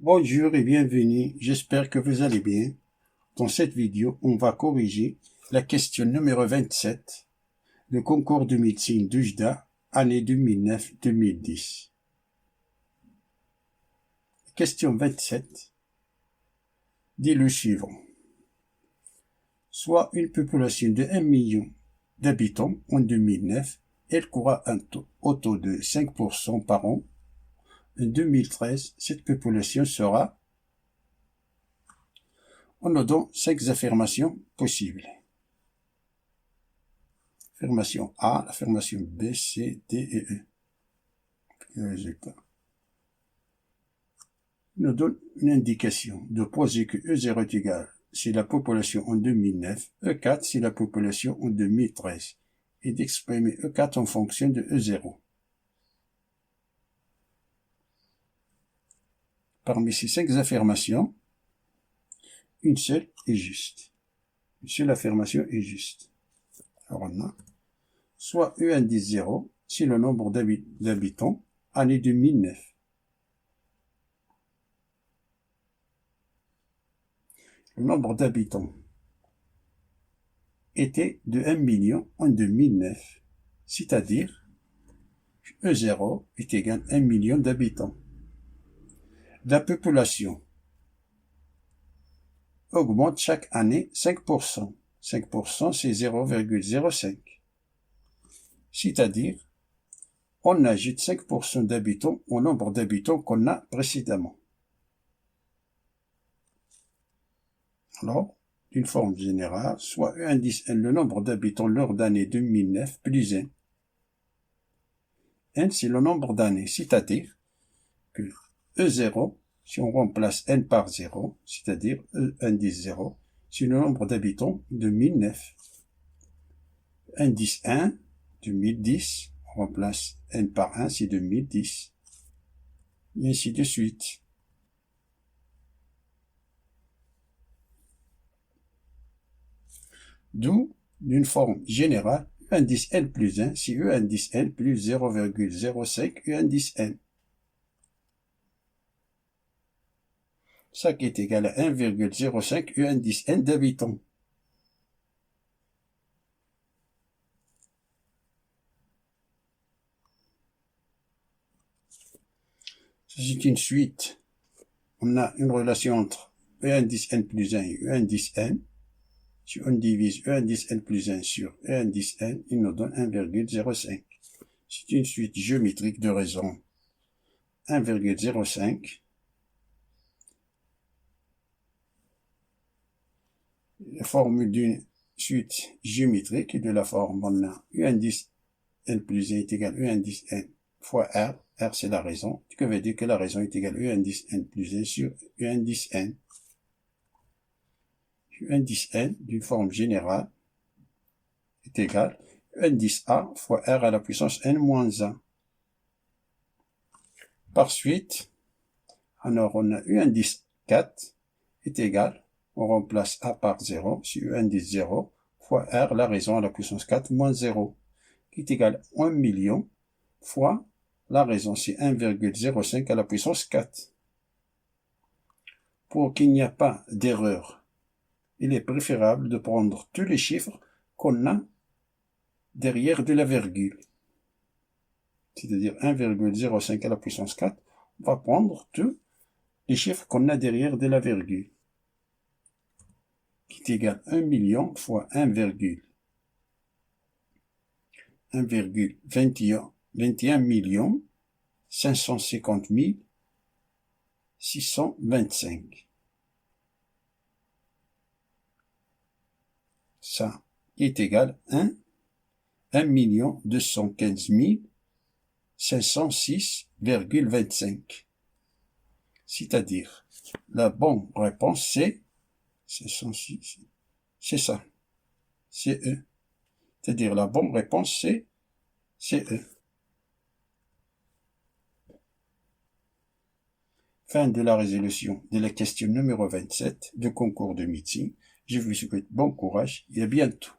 Bonjour et bienvenue, j'espère que vous allez bien. Dans cette vidéo, on va corriger la question numéro 27 du concours de médecine d'UJDA, année 2009-2010. Question 27 dit le suivant. Soit une population de 1 million d'habitants en 2009, elle courra au taux de 5% par an. En 2013, cette population sera... On nous donne 5 affirmations possibles. Affirmation A, affirmation B, C, D et E. Le résultat nous donne une indication de poser que E0 est égal si la population en 2009, E4 si la population en 2013, et d'exprimer E4 en fonction de E0. Parmi ces 5 affirmations, une seule est juste. Une seule affirmation est juste. Alors on a soit E indice 0 si le nombre d'habitants année 2009. Le nombre d'habitants était de 1 million en 2009, c'est-à-dire E0 est égal à 1 million d'habitants. La population augmente chaque année 5%. 5% c'est 0,05. C'est-à-dire, on ajoute 5% d'habitants au nombre d'habitants qu'on a précédemment. Alors, d'une forme générale, soit E indice N, le nombre d'habitants lors d'année 2009 plus N. N, c'est le nombre d'années, c'est-à-dire que E0, si on remplace N par 0, c'est-à-dire E indice 0, c'est le nombre d'habitants de 2009. Indice 1, 2010, on remplace N par 1, c'est 2010. Et ainsi de suite. D'où, d'une forme générale, E indice N plus 1, c'est E indice N plus 0,05 E indice N. Ça qui est égal à 1,05 E indice N d'habitants. C'est une suite. On a une relation entre E indice N plus 1 et E indice N. Si on divise E indice N plus 1 sur E indice N, il nous donne 1,05. C'est une suite géométrique de raison. 1,05. La formule d'une suite géométrique de la forme, on a E indice N plus 1 est égal à E indice N fois R. R c'est la raison, ce qui veut dire que la raison est égale à E indice N plus 1 sur E indice N. E indice N d'une forme générale est égal à E indice A fois R à la puissance N moins 1. Par suite, alors on a E indice 4 est égal, on remplace A par 0 sur E indice 0 fois R la raison à la puissance 4 moins 0, qui est égal à 1 million fois la raison, c'est 1,05 à la puissance 4. Pour qu'il n'y ait pas d'erreur, il est préférable de prendre tous les chiffres qu'on a derrière de la virgule. C'est-à-dire 1,05 à la puissance 4, on va prendre tous les chiffres qu'on a derrière de la virgule, qui est égal à 1 million fois 1,21 millions 550 625. Ça est égal à 1 215 506,25. C'est-à-dire, la bonne réponse c'est 506, c'est ça, c'est E. C'est-à-dire, la bonne réponse c'est E. Fin de la résolution de la question numéro 27 du concours de médecine. Je vous souhaite bon courage et à bientôt.